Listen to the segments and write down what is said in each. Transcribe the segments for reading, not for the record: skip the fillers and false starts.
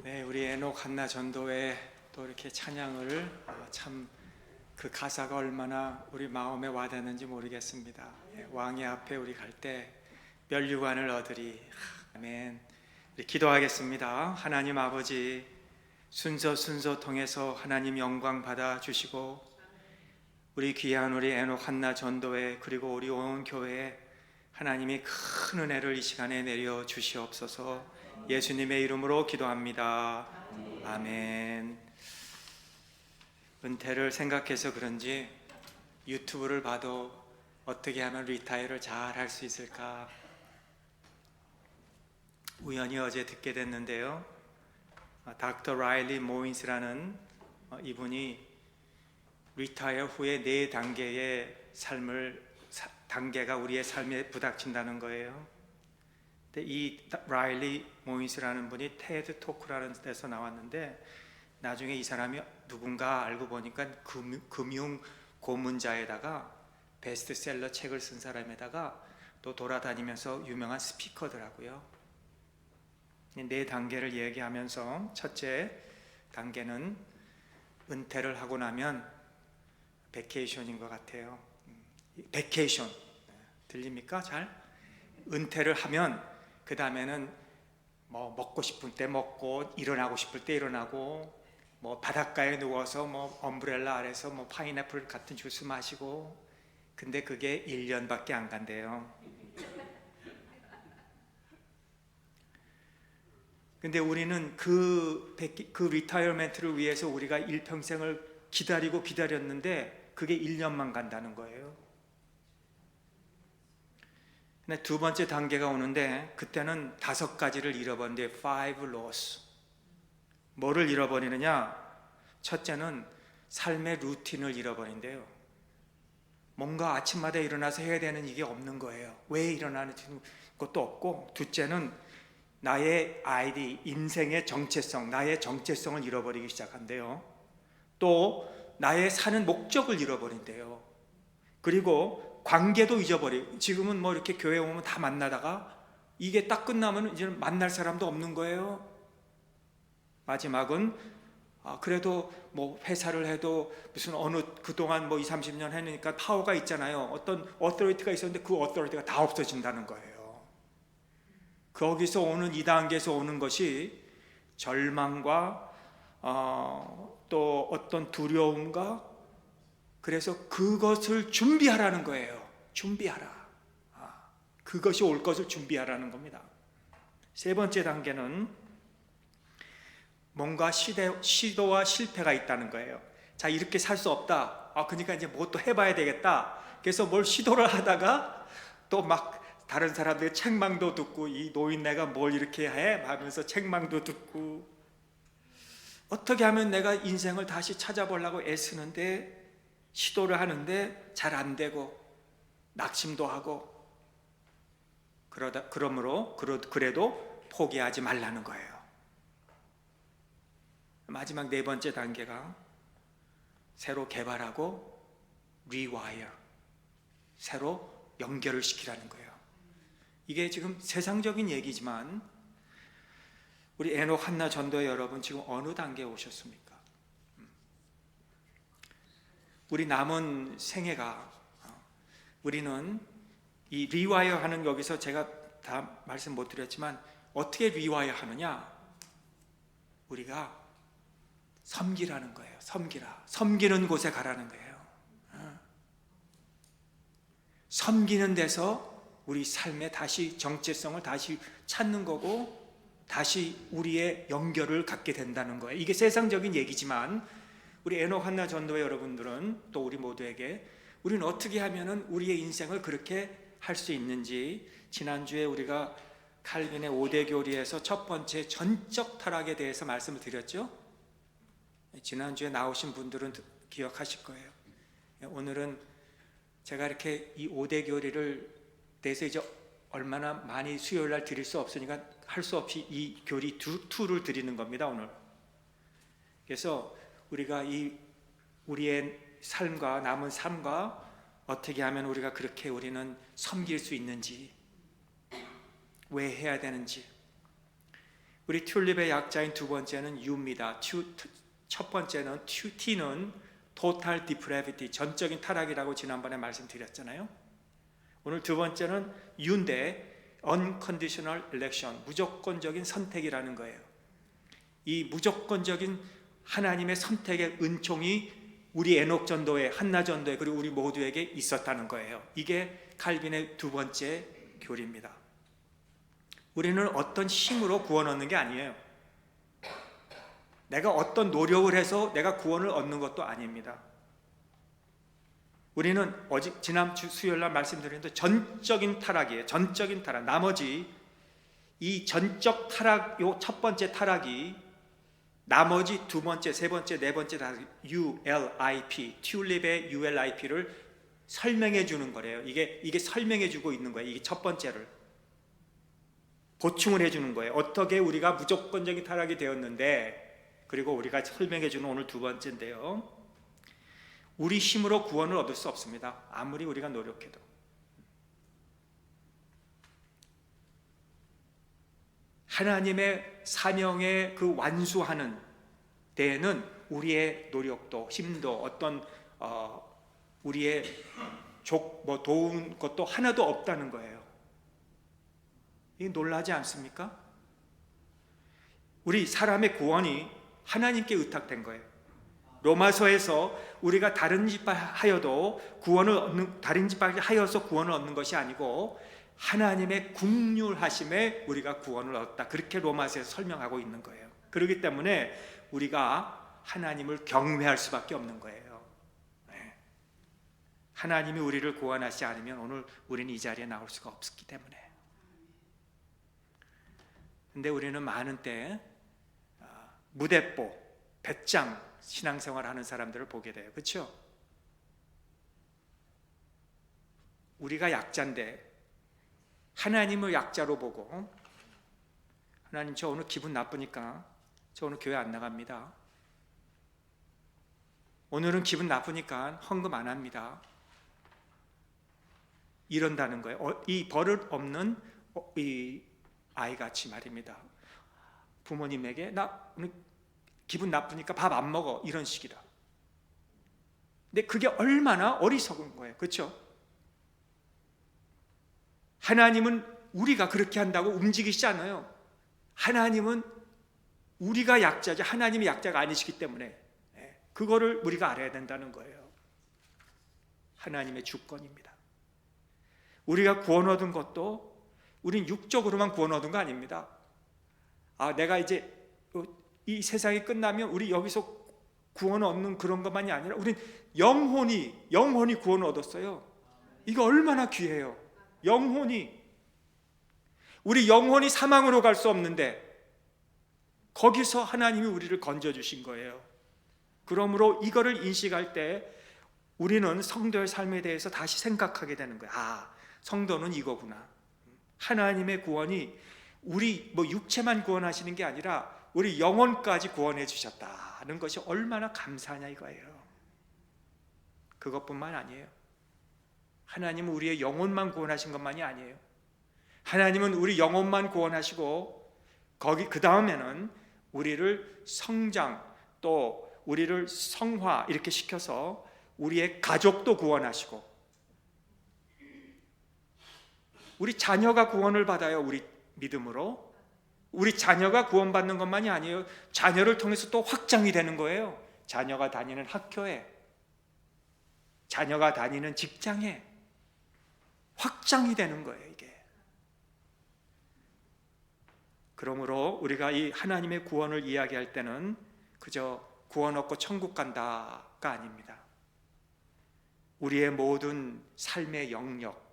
네, 우리 에녹 한나 전도회 또 이렇게 찬양을 참 그 가사가 얼마나 우리 마음에 와닿는지 모르겠습니다. 왕의 앞에 우리 갈 때 면류관을 얻으리. 아멘. 우리 기도하겠습니다. 하나님 아버지, 순서 통해서 하나님 영광 받아 주시고 우리 귀한 우리 에녹 한나 전도회 그리고 우리 온 교회에 하나님이 큰 은혜를 이 시간에 내려 주시옵소서. 예수님의 이름으로 기도합니다. 아멘. 은퇴를 생각해서 그런지 유튜브를 봐도 어떻게 하면 리타이어를 잘 할 수 있을까 우연히 어제 듣게 됐는데요. 닥터 라일리 모인스라는 이분이 리타이어 후에 4단계의 단계가 우리의 삶에 부닥친다는 거예요. 근데 이 라일리 모인스라는 분이 테드 토크라는 데서 나왔는데 나중에 이 사람이 누군가 알고 보니까 금융 고문자에다가 베스트셀러 책을 쓴 사람에다가 또 돌아다니면서 유명한 스피커더라고요. 4단계를 얘기하면서 첫째 단계는 은퇴를 하고 나면 베케이션인 것 같아요. 베케이션 들립니까? 잘? 은퇴를 하면 그 다음에는 뭐 먹고 싶을 때 먹고 일어나고 싶을 때 일어나고 뭐 바닷가에 누워서 뭐 엄브렐라 아래서 뭐 파인애플 같은 주스 마시고, 근데 그게 1년밖에 안 간대요. 근데 우리는 그 리타이어먼트를 위해서 우리가 일평생을 기다렸는데 그게 1년만 간다는 거예요. 근데 두 번째 단계가 오는데 그때는 5가지를 잃어버린대. 5 loss. 뭐를 잃어버리느냐? 첫째는 삶의 루틴을 잃어버린대요. 뭔가 아침마다 일어나서 해야 되는 이게 없는 거예요. 왜 일어나는지 것도 없고, 둘째는 나의 아이디, 인생의 정체성, 나의 정체성을 잃어버리기 시작한대요. 또 나의 사는 목적을 잃어버린대요. 그리고 관계도 잊어버리고, 지금은 뭐 이렇게 교회 오면 다 만나다가 이게 딱 끝나면 이제 만날 사람도 없는 거예요. 마지막은 그래도 뭐 회사를 해도 무슨 어느 그동안 뭐 20-30년 했으니까 파워가 있잖아요. 어떤 어토리티가 있었는데 그 어토리티가 다 없어진다는 거예요. 거기서 오는 2단계에서 오는 것이 절망과 또 어떤 두려움과, 그래서 그것을 준비하라는 거예요. 준비하라. 그것이 올 것을 준비하라는 겁니다. 세 번째 단계는 뭔가 시도와 실패가 있다는 거예요. 자, 이렇게 살 수 없다. 그러니까 이제 뭐 또 해봐야 되겠다. 그래서 뭘 시도를 하다가 또 막 다른 사람들의 책망도 듣고, 이 노인네가 뭘 이렇게 해? 하면서 책망도 듣고, 어떻게 하면 내가 인생을 다시 찾아보려고 애쓰는데, 시도를 하는데 잘 안 되고 낙심도 하고, 그래도 포기하지 말라는 거예요. 마지막 4번째 단계가 새로 개발하고 rewire, 새로 연결을 시키라는 거예요. 이게 지금 세상적인 얘기지만 우리 에녹 한나 전도회 여러분 지금 어느 단계에 오셨습니까? 우리 남은 생애가 우리는 이 리와이어 하는, 여기서 제가 다 말씀 못 드렸지만 어떻게 리와이어 하느냐? 우리가 섬기라는 거예요. 섬기는 곳에 가라는 거예요. 섬기는 데서 우리 삶의 다시 정체성을 다시 찾는 거고, 다시 우리의 연결을 갖게 된다는 거예요. 이게 세상적인 얘기지만 우리 에녹 한나 전도회 여러분들은, 또 우리 모두에게 우리는 어떻게 하면은 우리의 인생을 그렇게 할 수 있는지, 지난주에 우리가 칼빈의 5대 교리에서 첫 번째 전적 타락에 대해서 말씀을 드렸죠. 지난주에 나오신 분들은 기억하실 거예요. 오늘은 제가 이렇게 이 5대 교리를 대해서 이제 얼마나 많이 수요일 날 드릴 수 없으니까 할 수 없이 이 교리 2를 드리는 겁니다, 오늘. 그래서 우리가 우리의 삶과 남은 삶과 어떻게 하면 우리가 그렇게 우리는 섬길 수 있는지, 왜 해야 되는지, 우리 튤립의 약자인 두 번째는 U입니다. 첫 번째는 T는 Total Depravity, 전적인 타락이라고 지난번에 말씀드렸잖아요. 오늘 두 번째는 U인데 Unconditional Election, 무조건적인 선택이라는 거예요. 이 무조건적인 하나님의 선택의 은총이 우리 에녹 전도회, 한나 전도회, 그리고 우리 모두에게 있었다는 거예요. 이게 칼빈의 두 번째 교리입니다. 우리는 어떤 힘으로 구원 얻는 게 아니에요. 내가 어떤 노력을 해서 내가 구원을 얻는 것도 아닙니다. 우리는 지난 수요일 날 말씀드렸는데 전적인 타락이에요. 전적인 타락. 나머지 이 전적 타락, 요 첫 번째 타락이 나머지 두 번째, 세 번째, 네 번째 다 ULIP, 튤립의 ULIP를 설명해 주는 거래요. 이게 설명해 주고 있는 거예요. 이게 첫 번째를 보충을 해 주는 거예요. 어떻게 우리가 무조건적인 타락이 되었는데, 그리고 우리가 설명해 주는 오늘 두 번째인데요. 우리 힘으로 구원을 얻을 수 없습니다. 아무리 우리가 노력해도. 하나님의 사명에 그 완수하는 데에는 우리의 노력도 힘도 어떤 우리의 도운 것도 하나도 없다는 거예요. 이게 놀라지 않습니까? 우리 사람의 구원이 하나님께 의탁된 거예요. 로마서에서 우리가 다른 짓 하여도 다른 짓 하여서 구원을 얻는 것이 아니고 하나님의 긍휼하심에 우리가 구원을 얻었다. 그렇게 로마서에서 설명하고 있는 거예요. 그렇기 때문에 우리가 하나님을 경외할 수밖에 없는 거예요. 네. 하나님이 우리를 구원하지 않으면 오늘 우리는 이 자리에 나올 수가 없었기 때문에. 근데 우리는 많은 때 무대뽀, 배짱 신앙생활 하는 사람들을 보게 돼요. 그렇죠? 우리가 약자인데 하나님을 약자로 보고, 하나님 저 오늘 기분 나쁘니까 저 오늘 교회 안 나갑니다. 오늘은 기분 나쁘니까 헌금 안 합니다. 이런다는 거예요. 이 버릇 없는 이 아이같이 말입니다. 부모님에게 나 오늘 기분 나쁘니까 밥 안 먹어, 이런 식이다. 근데 그게 얼마나 어리석은 거예요. 그렇죠? 하나님은 우리가 그렇게 한다고 움직이시지 않아요. 하나님은 우리가 약자죠. 하나님이 약자가 아니시기 때문에 그거를 우리가 알아야 된다는 거예요. 하나님의 주권입니다. 우리가 구원 얻은 것도 우린 육적으로만 구원 얻은 거 아닙니다. 내가 이제 이 세상이 끝나면 우리 여기서 구원 얻는 그런 것만이 아니라 우린 영혼이 구원을 얻었어요. 이거 얼마나 귀해요. 우리 영혼이 사망으로 갈 수 없는데 거기서 하나님이 우리를 건져주신 거예요. 그러므로 이거를 인식할 때 우리는 성도의 삶에 대해서 다시 생각하게 되는 거예요. 성도는 이거구나. 하나님의 구원이 우리 육체만 구원하시는 게 아니라 우리 영혼까지 구원해 주셨다는 것이 얼마나 감사하냐 이거예요. 그것뿐만 아니에요. 하나님은 우리의 영혼만 구원하신 것만이 아니에요. 하나님은 우리 영혼만 구원하시고 그 다음에는 우리를 성장, 또 우리를 성화 이렇게 시켜서 우리의 가족도 구원하시고, 우리 자녀가 구원을 받아요. 우리 믿음으로. 우리 자녀가 구원받는 것만이 아니에요. 자녀를 통해서 또 확장이 되는 거예요. 자녀가 다니는 학교에, 자녀가 다니는 직장에 확장이 되는 거예요, 이게. 그러므로 우리가 이 하나님의 구원을 이야기할 때는 그저 구원 얻고 천국 간다가 아닙니다. 우리의 모든 삶의 영역,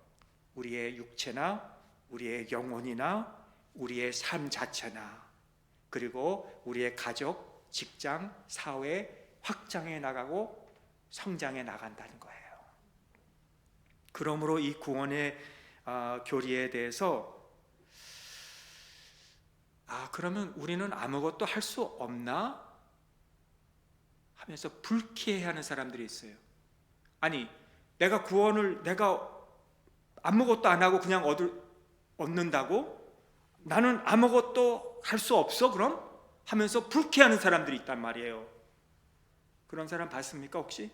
우리의 육체나 우리의 영혼이나 우리의 삶 자체나, 그리고 우리의 가족, 직장, 사회 확장해 나가고 성장해 나간다는 거예요. 그러므로 이 구원의 교리에 대해서 그러면 우리는 아무것도 할 수 없나? 하면서 불쾌해하는 사람들이 있어요. 아니, 내가 구원을 내가 아무것도 안 하고 그냥 얻는다고? 나는 아무것도 할 수 없어 그럼? 하면서 불쾌하는 사람들이 있단 말이에요. 그런 사람 봤습니까 혹시?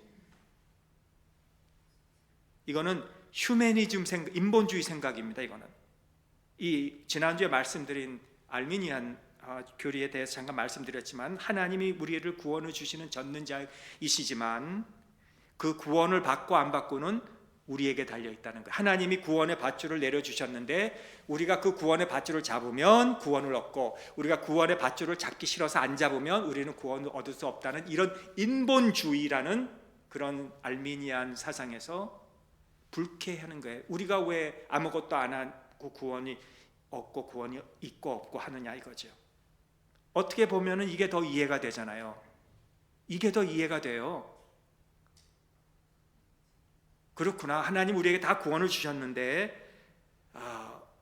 이거는 휴머니즘 생각, 인본주의 생각입니다. 이거는 이 지난주에 말씀드린 알미니안 교리에 대해서 잠깐 말씀드렸지만, 하나님이 우리를 구원을 주시는 전능자이시지만 그 구원을 받고 안 받고는 우리에게 달려 있다는 거예요. 하나님이 구원의 밧줄을 내려주셨는데 우리가 그 구원의 밧줄을 잡으면 구원을 얻고, 우리가 구원의 밧줄을 잡기 싫어서 안 잡으면 우리는 구원을 얻을 수 없다는 이런 인본주의라는 그런 알미니안 사상에서 불쾌하는 거예요. 우리가 왜 아무것도 안 하고 구원이 없고 구원이 있고 없고 하느냐 이거죠. 어떻게 보면은 이게 더 이해가 되잖아요. 이게 더 이해가 돼요. 그렇구나, 하나님 우리에게 다 구원을 주셨는데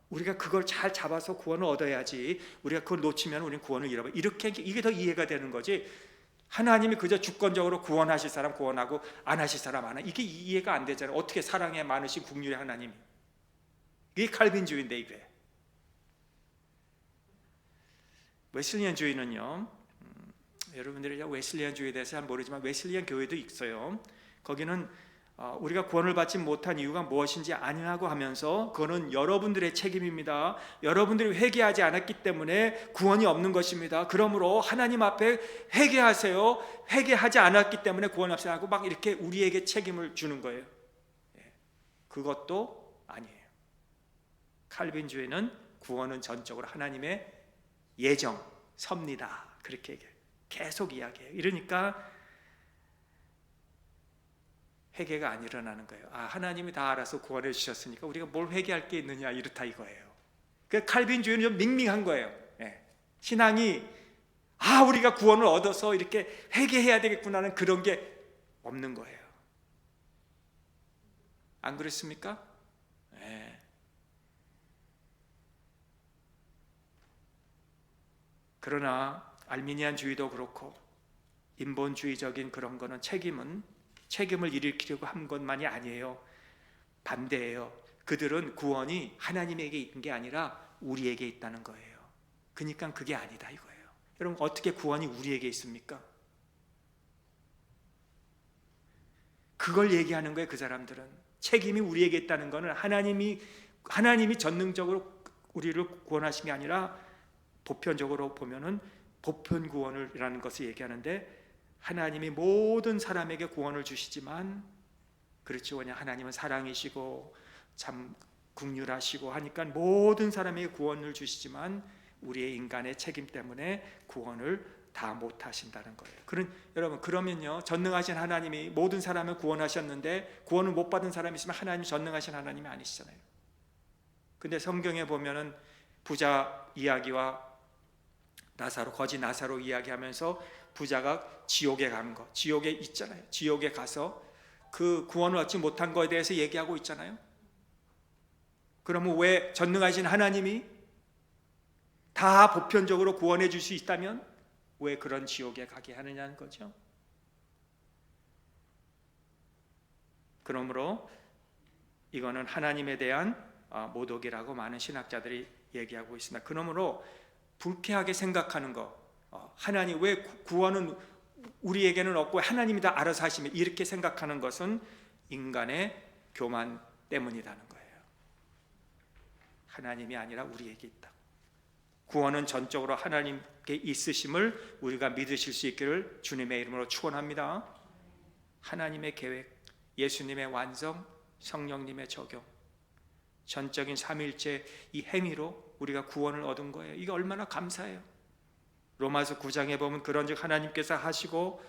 우리가 그걸 잘 잡아서 구원을 얻어야지, 우리가 그걸 놓치면 우리는 구원을 잃어버려. 이렇게 이게 더 이해가 되는 거지. 하나님이 그저 주권적으로 구원하실 사람 구원하고 안 하실 사람 안 하, 이게 이해가 안 되잖아요. 어떻게 사랑에 많으신 국률의 하나님이, 이게 칼빈주의인데. 이게 웨슬리안주의는요, 여러분들이 웨슬리안주의에 대해서 잘 모르지만 웨슬리안 교회도 있어요. 거기는 우리가 구원을 받지 못한 이유가 무엇인지 아니라고 하면서, 그거는 여러분들의 책임입니다. 여러분들이 회개하지 않았기 때문에 구원이 없는 것입니다. 그러므로 하나님 앞에 회개하세요. 회개하지 않았기 때문에 구원 없어요 하고 막 이렇게 우리에게 책임을 주는 거예요. 그것도 아니에요. 칼빈주의는 구원은 전적으로 하나님의 예정, 섭니다. 그렇게 계속 이야기해요. 이러니까 회개가 안 일어나는 거예요. 하나님이 다 알아서 구원해 주셨으니까 우리가 뭘 회개할 게 있느냐, 이렇다 이거예요. 그 칼빈주의는 좀 밍밍한 거예요. 신앙이 우리가 구원을 얻어서 이렇게 회개해야 되겠구나는 그런 게 없는 거예요. 안 그렇습니까? 그러나 알미니안주의도 그렇고 인본주의적인 그런 거는 책임을 일으키려고 한 것만이 아니에요. 반대예요. 그들은 구원이 하나님에게 있는 게 아니라 우리에게 있다는 거예요. 그러니까 그게 아니다 이거예요. 여러분, 어떻게 구원이 우리에게 있습니까? 그걸 얘기하는 거예요. 그 사람들은 책임이 우리에게 있다는 것은 하나님이 전능적으로 우리를 구원하신 게 아니라, 보편적으로 보면은 보편 구원이라는 것을 얘기하는데, 하나님이 모든 사람에게 구원을 주시지만, 그렇죠, 그냥 하나님은 사랑이시고 참 긍휼하시고 하니까 모든 사람에게 구원을 주시지만 우리의 인간의 책임 때문에 구원을 다 못하신다는 거예요. 여러분, 그러면요, 전능하신 하나님이 모든 사람을 구원하셨는데 구원을 못 받은 사람이 있으면 하나님 전능하신 하나님이 아니시잖아요. 근데 성경에 보면은 부자 이야기와 거지 나사로 이야기하면서 부자가 지옥에 간 거, 지옥에 있잖아요. 지옥에 가서 그 구원을 얻지 못한 거에 대해서 얘기하고 있잖아요. 그러면 왜 전능하신 하나님이 다 보편적으로 구원해 줄 수 있다면 왜 그런 지옥에 가게 하느냐는 거죠. 그러므로 이거는 하나님에 대한 모독이라고 많은 신학자들이 얘기하고 있습니다. 그러므로 불쾌하게 생각하는 거, 하나님 왜 구원은 우리에게는 없고 하나님이 다 알아서 하시면, 이렇게 생각하는 것은 인간의 교만 때문이라는 거예요. 하나님이 아니라 우리에게 있다. 구원은 전적으로 하나님께 있으심을 우리가 믿으실 수 있기를 주님의 이름으로 축원합니다. 하나님의 계획, 예수님의 완성, 성령님의 적용, 전적인 삼위일체 이 행위로 우리가 구원을 얻은 거예요. 이게 얼마나 감사해요. 로마서 9장에 보면 그런즉 하나님께서 하시고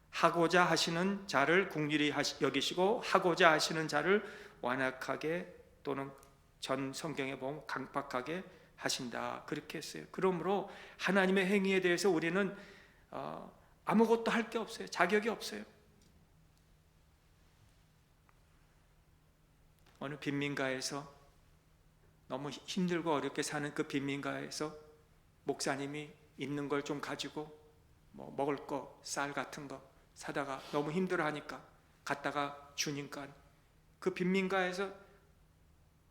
하고자 하시는 자를 긍휼히 여기시고 하고자 하시는 자를 완악하게, 또는 전 성경에 보면 강팍하게 하신다, 그렇게 했어요. 그러므로 하나님의 행위에 대해서 우리는 아무것도 할 게 없어요. 자격이 없어요. 어느 빈민가에서 너무 힘들고 어렵게 사는 그 빈민가에서 목사님이 있는 걸 좀 가지고 먹을 거, 쌀 같은 거 사다가 너무 힘들어하니까 갖다가 주니까 그 빈민가에서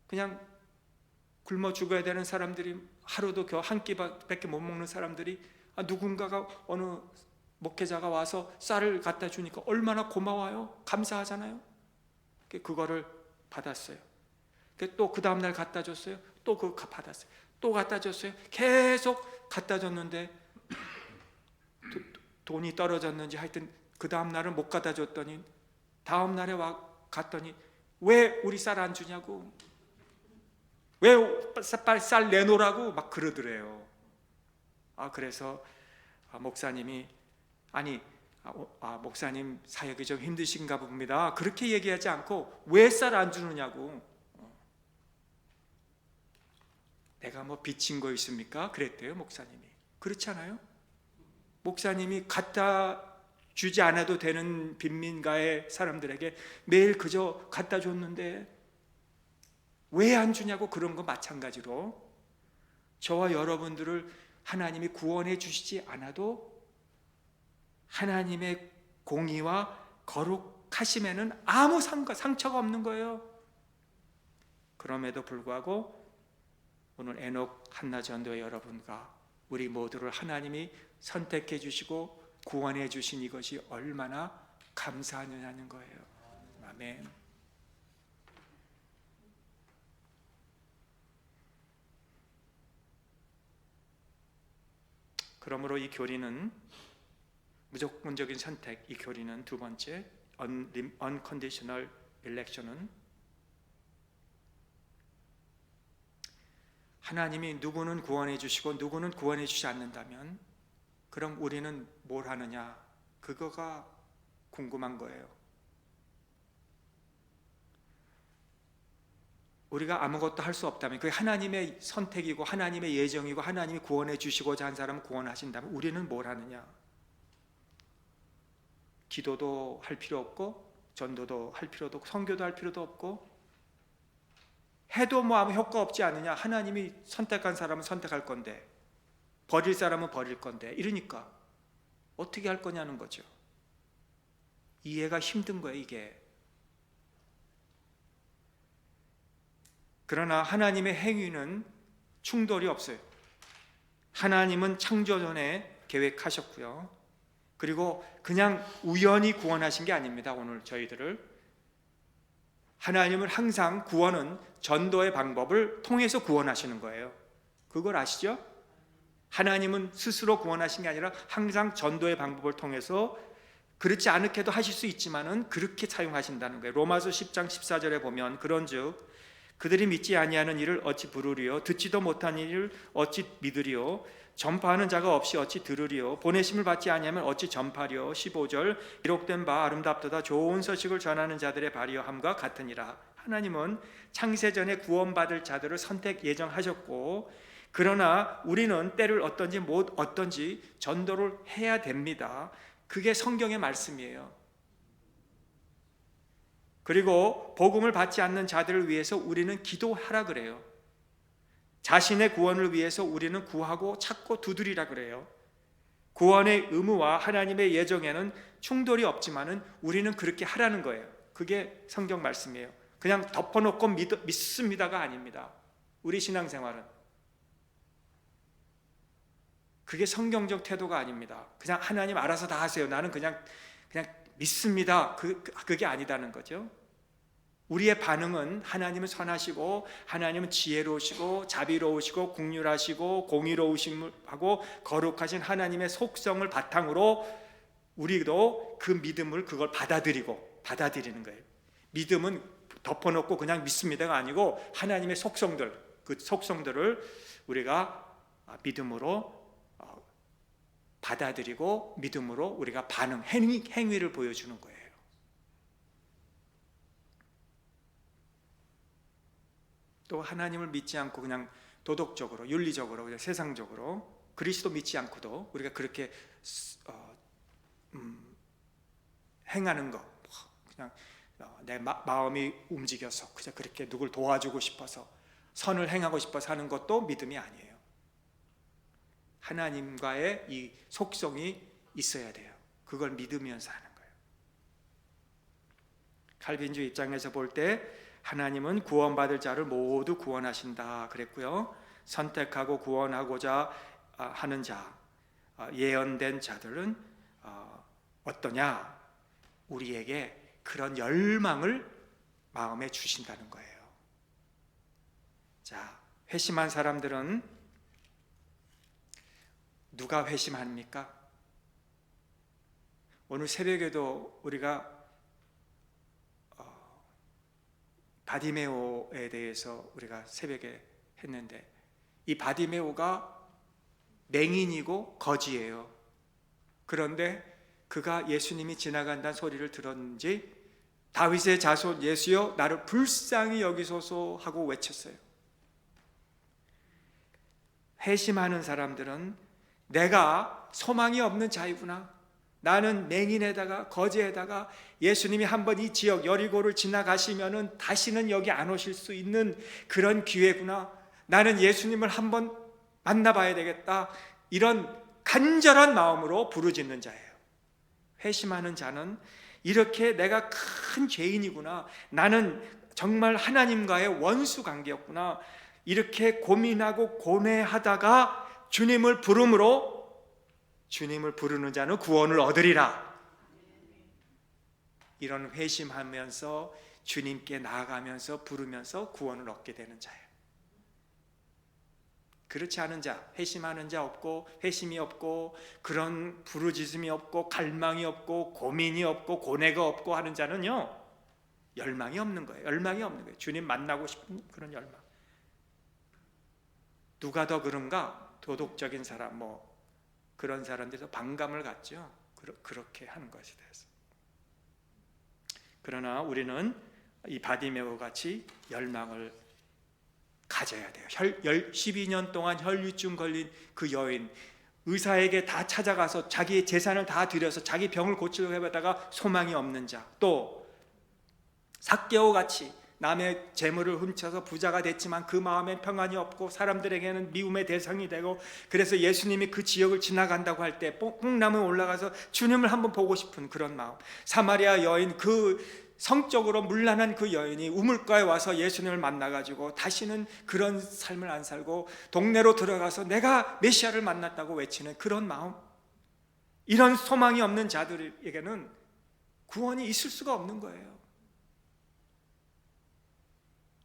그냥 굶어 죽어야 되는 사람들이 하루도 겨우 한 끼밖에 못 먹는 사람들이 누군가가 어느 목회자가 와서 쌀을 갖다 주니까 얼마나 고마워요. 감사하잖아요. 그거를 받았어요. 또 그 다음날 갖다 줬어요. 또 그거 받았어요. 또 갖다 줬어요. 계속 갖다 줬는데 돈이 떨어졌는지 하여튼 그 다음날은 못 갖다 줬더니 다음날에 갔더니 왜 우리 쌀 안 주냐고, 왜 쌀 내놓으라고 막 그러더래요. 그래서 목사님이 목사님 사역이 좀 힘드신가 봅니다. 그렇게 얘기하지 않고 왜 쌀 안 주느냐고. 내가 뭐 빚진 거 있습니까? 그랬대요 목사님이. 그렇지 않아요? 목사님이 갖다 주지 않아도 되는 빈민가의 사람들에게 매일 그저 갖다 줬는데 왜 안 주냐고. 그런 거 마찬가지로 저와 여러분들을 하나님이 구원해 주시지 않아도 하나님의 공의와 거룩하심에는 아무 상처가 없는 거예요. 그럼에도 불구하고 오늘 에녹 한나 전도의 여러분과 우리 모두를 하나님이 선택해 주시고 구원해 주신 이것이 얼마나 감사하느냐는 거예요. 아멘. 그러므로 이 교리는 무조건적인 선택, 이 교리는 두 번째 unconditional election은 하나님이 누구는 구원해 주시고 누구는 구원해 주지 않는다면 그럼 우리는 뭘 하느냐, 그거가 궁금한 거예요. 우리가 아무것도 할 수 없다면 그게 하나님의 선택이고 하나님의 예정이고 하나님이 구원해 주시고자 한 사람은 구원하신다면 우리는 뭘 하느냐? 기도도 할 필요 없고 전도도 할 필요도 없고 선교도 할 필요도 없고 해도 뭐 아무 효과 없지 않느냐? 하나님이 선택한 사람은 선택할 건데 버릴 사람은 버릴 건데 이러니까 어떻게 할 거냐는 거죠. 이해가 힘든 거예요 이게. 그러나 하나님의 행위는 충돌이 없어요. 하나님은 창조 전에 계획하셨고요. 그리고 그냥 우연히 구원하신 게 아닙니다. 오늘 저희들을 하나님은 항상 구원은 전도의 방법을 통해서 구원하시는 거예요. 그걸 아시죠? 하나님은 스스로 구원하신 게 아니라 항상 전도의 방법을 통해서, 그렇지 않게도 하실 수 있지만은 그렇게 사용하신다는 거예요. 로마서 10장 14절에 보면 그런즉 그들이 믿지 아니하는 일을 어찌 부르리요, 듣지도 못한 일을 어찌 믿으리요, 전파하는 자가 없이 어찌 들으리요, 보내심을 받지 아니하면 어찌 전파리요. 15절 기록된 바 아름답도다 좋은 소식을 전하는 자들의 발이요 함과 같으니라. 하나님은 창세전에 구원받을 자들을 선택 예정하셨고, 그러나 우리는 때를 어떤지 못 어떤지 전도를 해야 됩니다. 그게 성경의 말씀이에요. 그리고 복음을 받지 않는 자들을 위해서 우리는 기도하라 그래요. 자신의 구원을 위해서 우리는 구하고 찾고 두드리라 그래요. 구원의 의무와 하나님의 예정에는 충돌이 없지만은 우리는 그렇게 하라는 거예요. 그게 성경 말씀이에요. 그냥 덮어놓고 믿습니다가 아닙니다. 우리 신앙생활은 그게 성경적 태도가 아닙니다. 그냥 하나님 알아서 다 하세요. 나는 그냥 믿습니다. 그게 아니다는 거죠. 우리의 반응은 하나님은 선하시고 하나님은 지혜로우시고 자비로우시고 긍휼하시고 공의로우심하고 거룩하신 하나님의 속성을 바탕으로 우리도 그 믿음을 그걸 받아들이는 거예요. 믿음은 덮어놓고 그냥 믿습니다가 아니고 하나님의 속성들, 그 속성들을 우리가 믿음으로 받아들이고 믿음으로 우리가 행위를 보여주는 거예요. 또 하나님을 믿지 않고 그냥 도덕적으로, 윤리적으로, 그냥 세상적으로 그리스도 믿지 않고도 우리가 그렇게 행하는 거, 그냥 내 마음이 움직여서 그냥 그렇게 누굴 도와주고 싶어서 선을 행하고 싶어서 하는 것도 믿음이 아니에요. 하나님과의 이 속성이 있어야 돼요. 그걸 믿으면서 하는 거예요. 칼빈주의 입장에서 볼 때 하나님은 구원받을 자를 모두 구원하신다 그랬고요. 선택하고 구원하고자 하는 자, 예언된 자들은 어떠냐? 우리에게 그런 열망을 마음에 주신다는 거예요. 자, 회심한 사람들은 누가 회심합니까? 오늘 새벽에도 우리가 바디메오에 대해서 우리가 새벽에 했는데, 이 바디메오가 맹인이고 거지예요. 그런데 그가 예수님이 지나간다는 소리를 들었는지 다윗의 자손 예수여 나를 불쌍히 여기소서 하고 외쳤어요. 회심하는 사람들은 내가 소망이 없는 자이구나, 나는 맹인에다가 거지에다가 예수님이 한번 이 지역 여리고를 지나가시면은 다시는 여기 안 오실 수 있는 그런 기회구나, 나는 예수님을 한번 만나봐야 되겠다, 이런 간절한 마음으로 부르짖는 자예요. 회심하는 자는 이렇게 내가 큰 죄인이구나, 나는 정말 하나님과의 원수 관계였구나, 이렇게 고민하고 고뇌하다가 주님을 부름으로, 주님을 부르는 자는 구원을 얻으리라, 이런 회심하면서 주님께 나아가면서 부르면서 구원을 얻게 되는 자예요. 그렇지 않은 자, 회심하는 자 없고 회심이 없고 그런 부르짖음이 없고 갈망이 없고 고민이 없고 고뇌가 없고 하는 자는요, 열망이 없는 거예요. 열망이 없는 거예요. 주님 만나고 싶은 그런 열망. 누가 더 그런가? 도덕적인 사람, 그런 사람들에서 반감을 갖죠. 그렇게 하는 것에 대해서. 그러나 우리는 이 바디메오 같이 열망을 가져야 돼요. 12년 동안 혈류증 걸린 그 여인, 의사에게 다 찾아가서 자기의 재산을 다 들여서 자기 병을 고치려고 해보다가 소망이 없는 자, 또 삭개오 같이 남의 재물을 훔쳐서 부자가 됐지만 그 마음에 평안이 없고 사람들에게는 미움의 대상이 되고, 그래서 예수님이 그 지역을 지나간다고 할 때 뽕나무에 올라가서 주님을 한번 보고 싶은 그런 마음. 사마리아 여인, 그 성적으로 문란한 그 여인이 우물가에 와서 예수님을 만나가지고 다시는 그런 삶을 안 살고 동네로 들어가서 내가 메시아를 만났다고 외치는 그런 마음, 이런 소망이 없는 자들에게는 구원이 있을 수가 없는 거예요.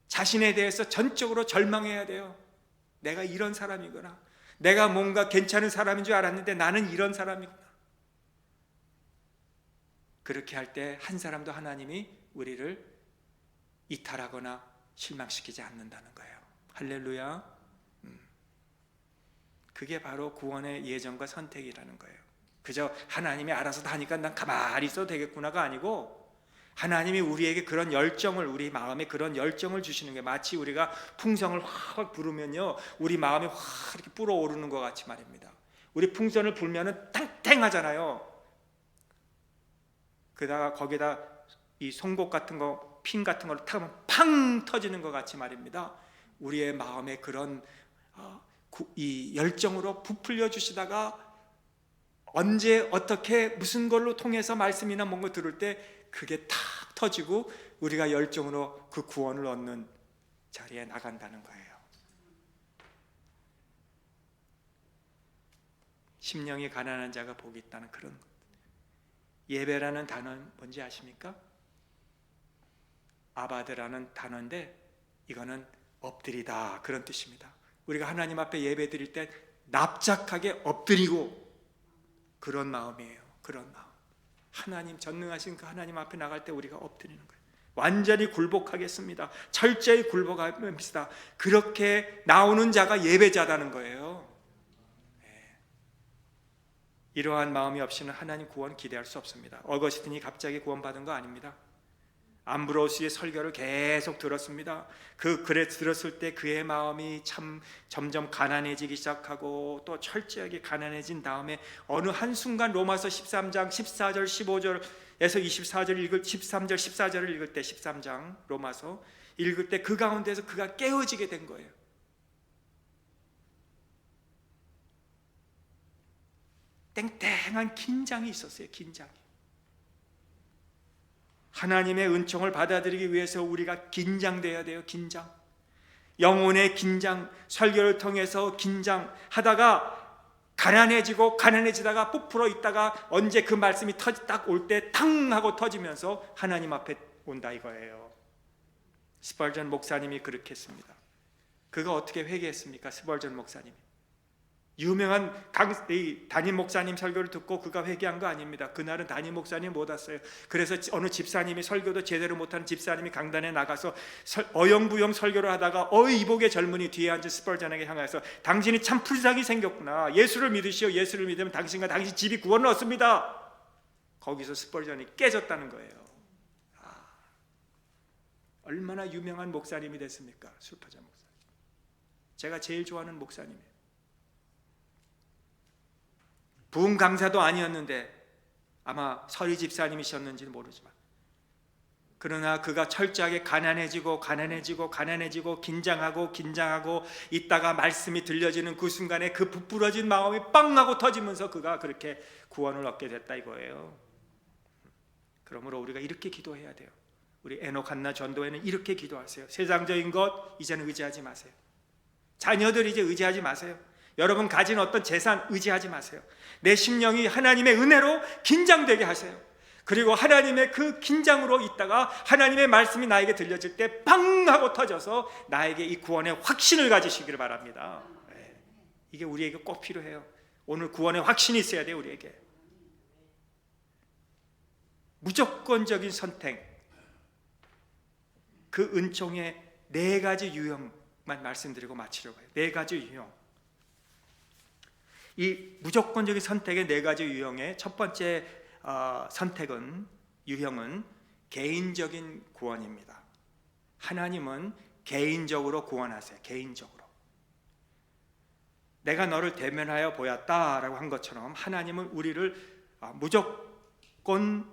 자신에 대해서 전적으로 절망해야 돼요. 내가 이런 사람이구나, 내가 뭔가 괜찮은 사람인 줄 알았는데 나는 이런 사람이구나. 그렇게 할 때 한 사람도 하나님이 우리를 이탈하거나 실망시키지 않는다는 거예요. 할렐루야. 그게 바로 구원의 예정과 선택이라는 거예요. 그저 하나님이 알아서 다 하니까 난 가만히 있어도 되겠구나가 아니고, 하나님이 우리에게 그런 열정을, 우리 마음에 그런 열정을 주시는 게, 마치 우리가 풍성을 확 부르면요, 우리 마음이 확 이렇게 불어오르는 것 같이 말입니다. 우리 풍선을 불면은 탱탱하잖아요. 그다가 거기다 이 송곳 같은 거, 핀 같은 걸 타면 팡 터지는 것 같이 말입니다. 우리의 마음에 그런 이 열정으로 부풀려 주시다가 언제 어떻게 무슨 걸로 통해서 말씀이나 뭔가 들을 때 그게 탁 터지고 우리가 열정으로 그 구원을 얻는 자리에 나간다는 거예요. 심령이 가난한 자가 복이 있다는 그런 것. 예배라는 단어는 뭔지 아십니까? 아바드라는 단어인데 이거는 엎드리다, 그런 뜻입니다. 우리가 하나님 앞에 예배 드릴 때 납작하게 엎드리고, 그런 마음이에요. 그런 마음. 하나님, 전능하신 그 하나님 앞에 나갈 때 우리가 엎드리는 거예요. 완전히 굴복하겠습니다, 철저히 굴복합시다, 그렇게 나오는 자가 예배자라는 거예요. 이러한 마음이 없이는 하나님 구원 기대할 수 없습니다. 어거스틴이 갑자기 구원받은 거 아닙니다. 암브로스의 설교를 계속 들었습니다. 그 글에 들었을 때 그의 마음이 참 점점 가난해지기 시작하고, 또 철저하게 가난해진 다음에 어느 한순간 로마서 13장 14절 15절에서 24절 읽을 13절 14절을 읽을 때, 13장 로마서 읽을 때 그 가운데서 그가 깨어지게 된 거예요. 땡땡한 긴장이 있었어요. 긴장이. 하나님의 은총을 받아들이기 위해서 우리가 긴장돼야 돼요. 긴장. 영혼의 긴장, 설교를 통해서 긴장하다가 가난해지다가 부풀어 있다가 언제 그 말씀이 딱 올 때 탕 하고 터지면서 하나님 앞에 온다 이거예요. 스펄전 목사님이 그렇게 했습니다. 그가 어떻게 회개했습니까? 스펄전 목사님이 유명한 담임 목사님 설교를 듣고 그가 회개한 거 아닙니다. 그날은 담임 목사님 못 왔어요. 그래서 어느 집사님이, 설교도 제대로 못하는 집사님이 강단에 나가서 어영부영 설교를 하다가 이복의 젊은이 뒤에 앉은 스펄전에게 향해서 당신이 참 불쌍히 생겼구나, 예수를 믿으시오, 예수를 믿으면 당신과 당신 집이 구원을 얻습니다. 거기서 스펄전이 깨졌다는 거예요. 얼마나 유명한 목사님이 됐습니까? 스펄전 목사님. 제가 제일 좋아하는 목사님이에요. 부흥 강사도 아니었는데 아마 서리 집사님이셨는지는 모르지만, 그러나 그가 철저하게 가난해지고 긴장하고 있다가 말씀이 들려지는 그 순간에 그 부풀어진 마음이 빵 하고 터지면서 그가 그렇게 구원을 얻게 됐다 이거예요. 그러므로 우리가 이렇게 기도해야 돼요. 우리 에녹 한나 전도회는 이렇게 기도하세요. 세상적인 것 이제는 의지하지 마세요. 자녀들 이제 의지하지 마세요. 여러분 가진 어떤 재산 의지하지 마세요. 내 심령이 하나님의 은혜로 긴장되게 하세요. 그리고 하나님의 그 긴장으로 있다가 하나님의 말씀이 나에게 들려질 때 빵 하고 터져서 나에게 이 구원의 확신을 가지시기를 바랍니다. 이게 우리에게 꼭 필요해요. 오늘 구원의 확신이 있어야 돼요. 우리에게 무조건적인 선택, 그 은총의 4가지 유형만 말씀드리고 마치려고 해요. 4가지 유형. 이 무조건적인 선택의 4가지 유형의 첫 번째 유형은 개인적인 구원입니다. 하나님은 개인적으로 구원하세요. 개인적으로. 내가 너를 대면하여 보였다라고 한 것처럼 하나님은 우리를 무조건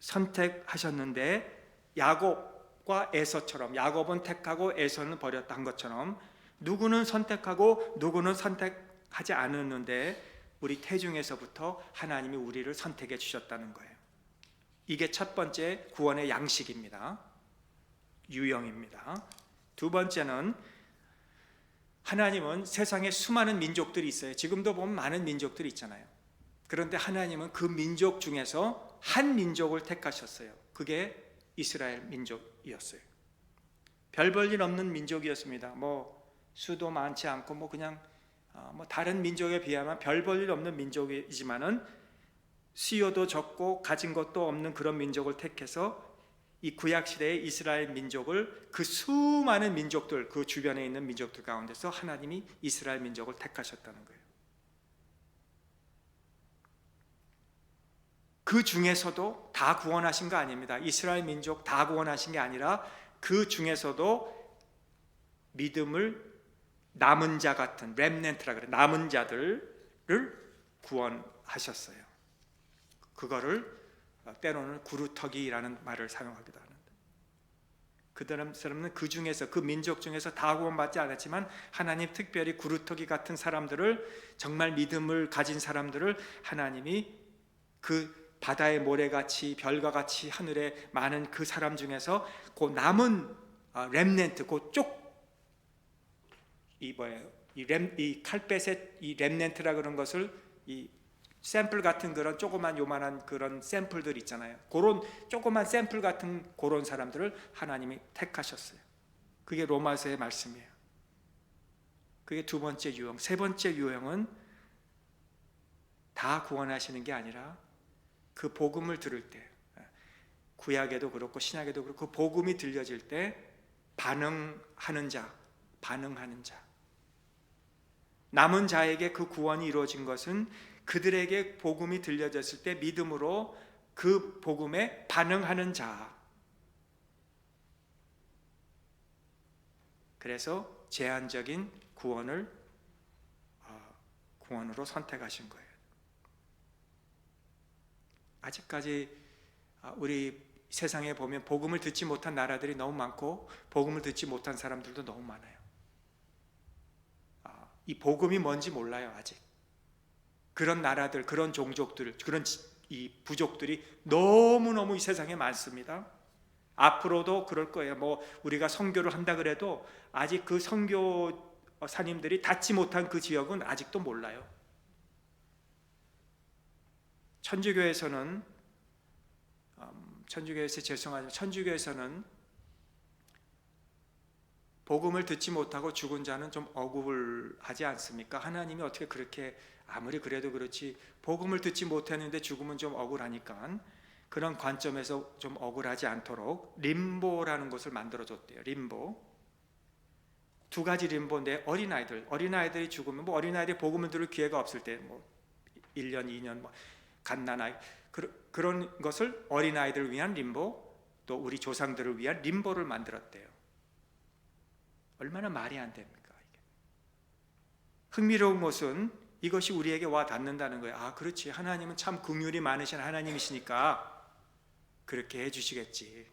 선택하셨는데, 야곱과 에서처럼, 야곱은 택하고 에서는 버렸다 한 것처럼 누구는 선택하고 누구는 선택하지 않았는데 우리 태중에서부터 하나님이 우리를 선택해 주셨다는 거예요. 이게 첫 번째 구원의 양식입니다. 유형입니다. 두 번째는 하나님은 세상에 수많은 민족들이 있어요. 지금도 보면 많은 민족들이 있잖아요. 그런데 하나님은 그 민족 중에서 한 민족을 택하셨어요. 그게 이스라엘 민족이었어요. 별 볼 일 없는 민족이었습니다. 수도 많지 않고 그냥 다른 민족에 비하면 별 볼 일 없는 민족이지만은 수요도 적고 가진 것도 없는 그런 민족을 택해서 이 구약 시대의 이스라엘 민족을, 그 수많은 민족들, 그 주변에 있는 민족들 가운데서 하나님이 이스라엘 민족을 택하셨다는 거예요. 그 중에서도 다 구원하신 거 아닙니다. 이스라엘 민족 다 구원하신 게 아니라 그 중에서도 믿음을 남은 자 같은 렘넌트라 그래, 남은 자들을 구원하셨어요. 그거를 때로는 구루터기라는 말을 사용하기도 하는데, 그 사람은 그 중에서, 그 민족 중에서 다 구원받지 않았지만 하나님 특별히 구루터기 같은 사람들을, 정말 믿음을 가진 사람들을 하나님이 그 바다의 모래같이 별과 같이 하늘에 많은 그 사람 중에서 그 남은 렘넌트, 이 칼펫의 이 렘넌트라 그런 것을, 이 샘플 같은 그런 조그만 요만한 그런 샘플들 있잖아요. 그런 조그만 샘플 같은 그런 사람들을 하나님이 택하셨어요. 그게 로마서의 말씀이에요. 그게 두 번째 유형. 세 번째 유형은 다 구원하시는 게 아니라 그 복음을 들을 때, 구약에도 그렇고 신약에도 그렇고, 그 복음이 들려질 때 반응하는 자. 남은 자에게 그 구원이 이루어진 것은 그들에게 복음이 들려졌을 때 믿음으로 그 복음에 반응하는 자. 그래서 제한적인 구원으로 선택하신 거예요. 아직까지 우리 세상에 보면 복음을 듣지 못한 나라들이 너무 많고 복음을 듣지 못한 사람들도 너무 많아요. 이 복음이 뭔지 몰라요. 아직 그런 나라들, 그런 종족들, 그런 이 부족들이 너무너무 이 세상에 많습니다. 앞으로도 그럴 거예요. 뭐 우리가 선교를 한다 그래도 아직 그 선교사님들이 닿지 못한 그 지역은 아직도 몰라요. 천주교에서는 복음을 듣지 못하고 죽은 자는 좀 억울하지 않습니까? 하나님이 어떻게 그렇게, 아무리 그래도 그렇지 복음을 듣지 못했는데 죽으면 좀 억울하니까 그런 관점에서 좀 억울하지 않도록 림보라는 것을 만들어줬대요. 림보. 두 가지 림보인데, 어린아이들이 죽으면 뭐 어린아이들이 복음을 들을 기회가 없을 때 뭐 1년, 2년 뭐 갓난아이, 그런 것을 어린아이들을 위한 림보, 또 우리 조상들을 위한 림보를 만들었대요. 얼마나 말이 안 됩니까? 이게. 흥미로운 것은 이것이 우리에게 와 닿는다는 거예요. 아, 그렇지. 하나님은 참 긍휼이 많으신 하나님이시니까 그렇게 해주시겠지.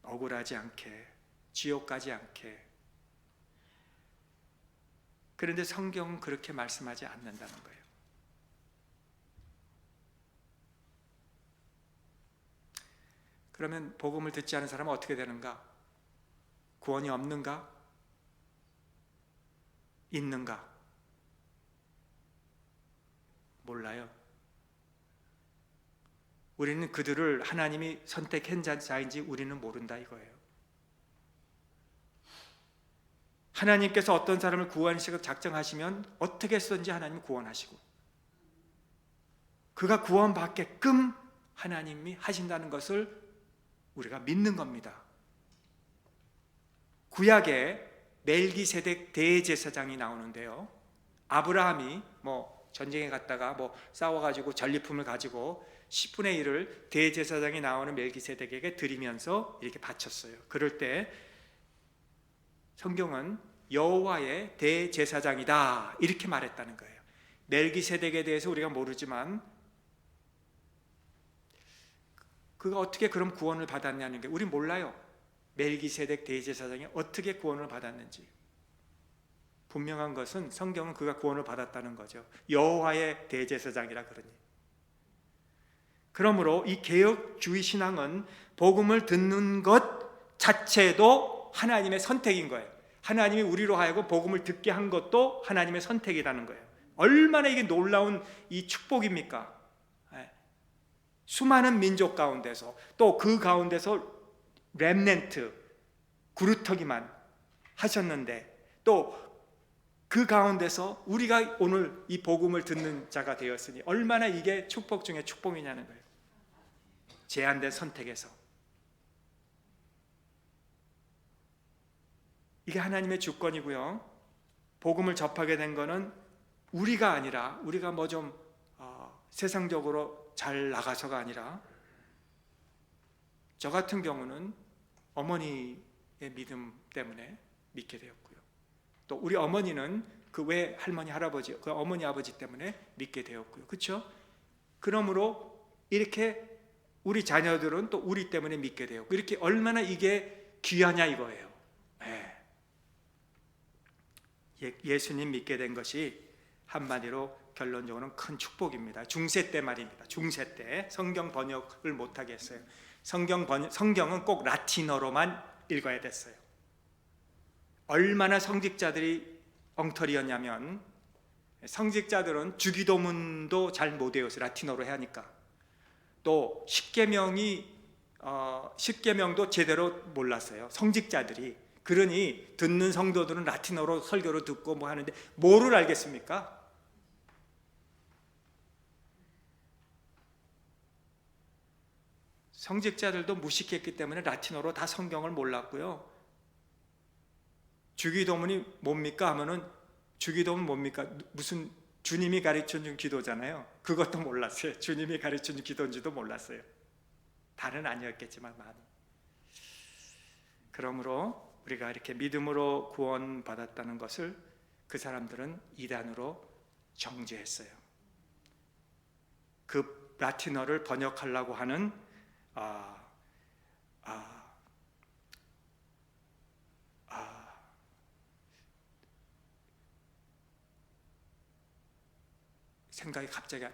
억울하지 않게, 지옥 가지 않게. 그런데 성경은 그렇게 말씀하지 않는다는 거예요. 그러면 복음을 듣지 않은 사람은 어떻게 되는가? 구원이 없는가? 있는가? 몰라요. 우리는 그들을 하나님이 선택한 자인지 우리는 모른다 이거예요. 하나님께서 어떤 사람을 구원하시고 작정하시면 어떻게 해서든지 하나님이 구원하시고, 그가 구원받게끔 하나님이 하신다는 것을 우리가 믿는 겁니다. 구약에 멜기세덱 대제사장이 나오는데요, 아브라함이 뭐 전쟁에 갔다가 뭐 싸워가지고 전리품을 가지고 10분의 1을 대제사장이 나오는 멜기세덱에게 드리면서 이렇게 바쳤어요. 그럴 때 성경은 여호와의 대제사장이다 이렇게 말했다는 거예요. 멜기세덱에 대해서 우리가 모르지만 그가 어떻게 그럼 구원을 받았냐는 게 우리 몰라요. 멜기세덱 대제사장이 어떻게 구원을 받았는지. 분명한 것은 성경은 그가 구원을 받았다는 거죠. 여호와의 대제사장이라 그러니. 그러므로 이 개혁주의 신앙은 복음을 듣는 것 자체도 하나님의 선택인 거예요. 하나님이 우리로 하여금 복음을 듣게 한 것도 하나님의 선택이라는 거예요. 얼마나 이게 놀라운 이 축복입니까? 수많은 민족 가운데서, 또 그 가운데서 렘넌트, 구루터기만 하셨는데, 또 그 가운데서 우리가 오늘 이 복음을 듣는 자가 되었으니 얼마나 이게 축복 중에 축복이냐는 거예요. 제한된 선택에서. 이게 하나님의 주권이고요. 복음을 접하게 된 거는 우리가 아니라, 우리가 뭐 좀 세상적으로 잘 나가서가 아니라, 저 같은 경우는 어머니의 믿음 때문에 믿게 되었고요. 또 우리 어머니는 그 외 할머니, 할아버지, 그 어머니, 아버지 때문에 믿게 되었고요. 그렇죠? 그러므로 이렇게 우리 자녀들은 또 우리 때문에 믿게 되었고, 이렇게 얼마나 이게 귀하냐 이거예요. 예수님 믿게 된 것이 한마디로 결론적으로는 큰 축복입니다. 중세 때 말입니다. 중세 때 성경 번역을 못하게 했어요. 성경은 꼭 라틴어로만 읽어야 됐어요. 얼마나 성직자들이 엉터리였냐면, 성직자들은 주기도문도 잘 못 외웠어요. 라틴어로 해야 하니까. 또 십계명도 제대로 몰랐어요, 성직자들이. 그러니 듣는 성도들은 라틴어로 설교를 듣고 뭐 하는데 뭐를 알겠습니까? 성직자들도 무식했기 때문에 라틴어로 다 성경을 몰랐고요. 주기도문이 뭡니까 하면은, 주기도문 뭡니까? 무슨 주님이 가르쳐준 기도잖아요. 그것도 몰랐어요. 주님이 가르쳐준 기도인지도 몰랐어요. 다는 아니었겠지만 많이. 그러므로 우리가 이렇게 믿음으로 구원받았다는 것을 그 사람들은 이단으로 정죄했어요. 그 라틴어를 번역하려고 하는 생각이 갑자기,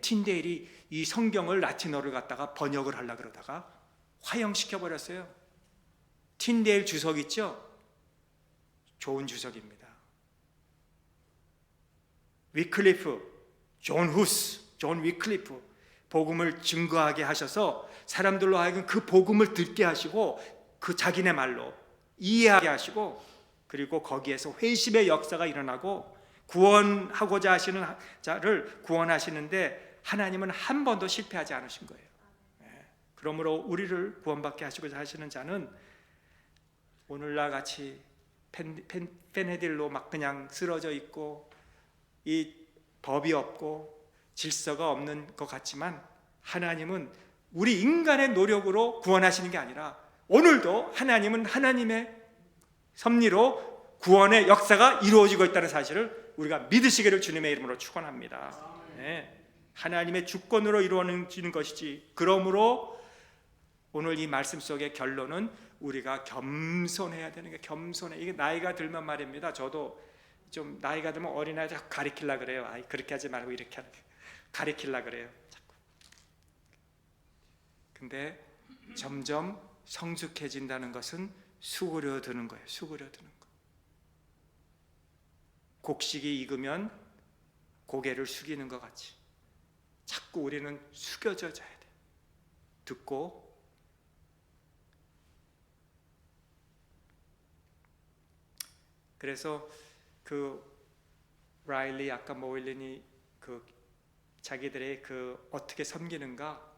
틴데일이 이 성경을 라틴어를 갖다가 번역을 하려고 그러다가 화형시켜 버렸어요. 틴데일 주석 있죠? 좋은 주석입니다. 위클리프, 존 위클리프 복음을 증거하게 하셔서 사람들로 하여금 그 복음을 듣게 하시고 그 자기네 말로 이해하게 하시고, 그리고 거기에서 회심의 역사가 일어나고 구원하고자 하시는 자를 구원하시는데 하나님은 한 번도 실패하지 않으신 거예요. 그러므로 우리를 구원받게 하시고자 하시는 자는 오늘날 같이 페네딜로 막 그냥 쓰러져 있고 이 법이 없고 질서가 없는 것 같지만, 하나님은 우리 인간의 노력으로 구원하시는 게 아니라 오늘도 하나님은 하나님의 섭리로 구원의 역사가 이루어지고 있다는 사실을 우리가 믿으시기를 주님의 이름으로 축원합니다. 네. 하나님의 주권으로 이루어지는 것이지. 그러므로 오늘 이 말씀 속의 결론은 우리가 겸손해야 되는 게, 겸손해. 이게 나이가 들면 말입니다. 저도 좀 나이가 들면 어린아이 자꾸 가리키려 그래요. 아이, 그렇게 하지 말고 이렇게 하라. 가리키려 그래요. 자꾸. 근데 점점 성숙해진다는 것은 수그려드는 거예요. 수그려드는 거. 곡식이 익으면 고개를 숙이는 것 같이 자꾸 우리는 숙여져야 돼. 듣고. 그래서 그 라일리, 아까 모일린이 그 자기들의 그 어떻게 섬기는가,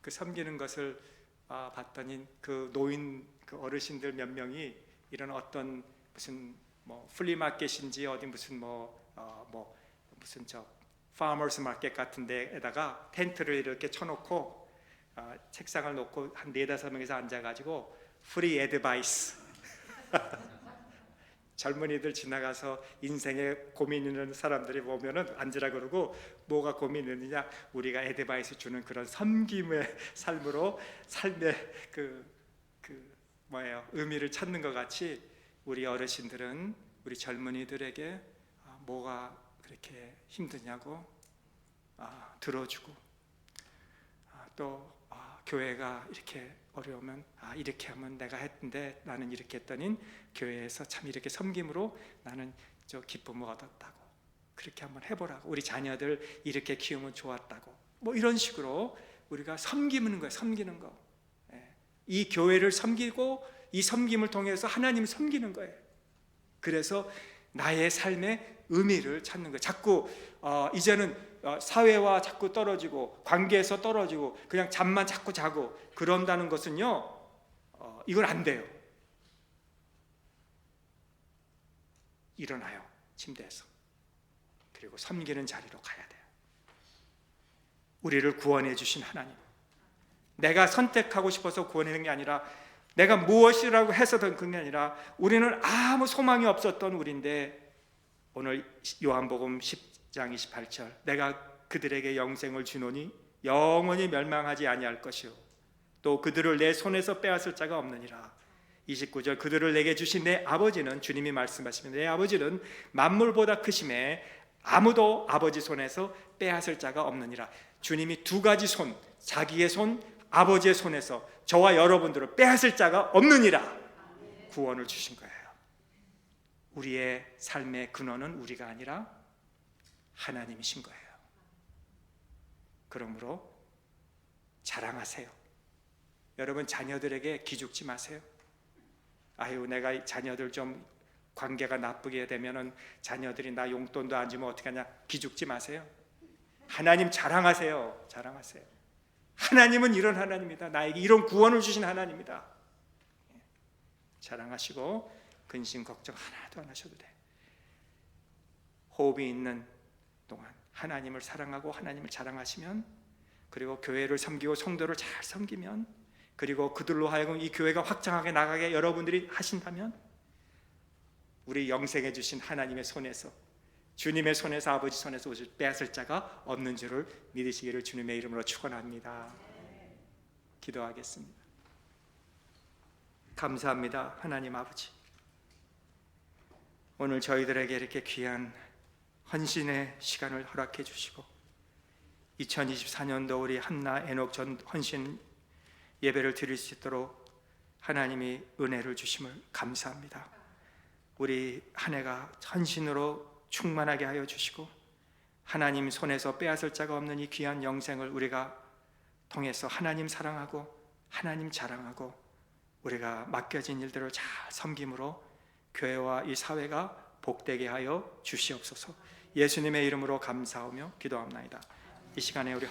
그 섬기는 것을 봤더니 그 노인, 그 어르신들 몇 명이 이런 어떤 무슨 뭐 플리마켓인지 어디 무슨 무슨 저 파머스 마켓 같은 데에다가 텐트를 이렇게 쳐놓고 책상을 놓고 한 4-5명이서 앉아가지고 프리 애드바이스 젊은이들 지나가서 인생에 고민 있는 사람들이 보면은 앉으라 그러고, 뭐가 고민 있느냐, 우리가 애드바이스 주는 그런 섬김의 삶으로 삶의 의미를 찾는 것 같이 우리 어르신들은 우리 젊은이들에게 뭐가 그렇게 힘드냐고 들어주고, 또 교회가 이렇게 어려우면 이렇게 하면 내가 했는데 나는 이렇게 했더니 교회에서 참 이렇게 섬김으로 나는 저 기쁨을 얻었다고, 그렇게 한번 해보라고, 우리 자녀들 이렇게 키우면 좋았다고, 뭐 이런 식으로 우리가 섬기는 거예요. 섬기는 거. 이 교회를 섬기고 이 섬김을 통해서 하나님을 섬기는 거예요. 그래서 나의 삶의 의미를 찾는 거예요. 자꾸 이제는 사회와 자꾸 떨어지고 관계에서 떨어지고 그냥 잠만 자꾸 자고 그런다는 것은요, 이건 안 돼요. 일어나요, 침대에서. 그리고 섬기는 자리로 가야 돼요. 우리를 구원해 주신 하나님, 내가 선택하고 싶어서 구원하는 게 아니라 내가 무엇이라고 해서든 그게 아니라 우리는 아무 소망이 없었던 우리인데, 오늘 요한복음 10장 28절, 내가 그들에게 영생을 주노니 영원히 멸망하지 아니할 것이요 또 그들을 내 손에서 빼앗을 자가 없느니라. 29절, 그들을 내게 주신 내 아버지는, 주님이 말씀하시면 내 아버지는 만물보다 크심에 아무도 아버지 손에서 빼앗을 자가 없느니라. 주님이 두 가지 손, 자기의 손, 아버지의 손에서 저와 여러분들을 빼앗을 자가 없느니라 구원을 주신 거예요. 우리의 삶의 근원은 우리가 아니라 하나님이신 거예요. 그러므로 자랑하세요. 여러분, 자녀들에게 기죽지 마세요. 아유, 내가 자녀들 좀 관계가 나쁘게 되면은 자녀들이 나 용돈도 안 주면 어떻게 하냐, 기죽지 마세요. 하나님 자랑하세요. 자랑하세요. 하나님은 이런 하나님이다. 나에게 이런 구원을 주신 하나님이다. 자랑하시고 근심 걱정 하나도 안 하셔도 돼. 호흡이 있는 동안 하나님을 사랑하고 하나님을 자랑하시면, 그리고 교회를 섬기고 성도를 잘 섬기면, 그리고 그들로 하여금 이 교회가 확장하게 나가게 여러분들이 하신다면, 우리 영생해 주신 하나님의 손에서, 주님의 손에서, 아버지 손에서 빼앗을 자가 없는 줄을 믿으시기를 주님의 이름으로 축원합니다. 기도하겠습니다. 감사합니다. 하나님 아버지, 오늘 저희들에게 이렇게 귀한 헌신의 시간을 허락해 주시고 2024년도 우리 한나 에녹 전 헌신 예배를 드릴 수 있도록 하나님이 은혜를 주심을 감사합니다. 우리 한 해가 전신으로 충만하게 하여 주시고 하나님 손에서 빼앗을 자가 없는 이 귀한 영생을 우리가 통해서 하나님 사랑하고 하나님 자랑하고 우리가 맡겨진 일들을 잘 섬김으로 교회와 이 사회가 복되게 하여 주시옵소서. 예수님의 이름으로 감사하며 기도합나이다. 이 시간에 우리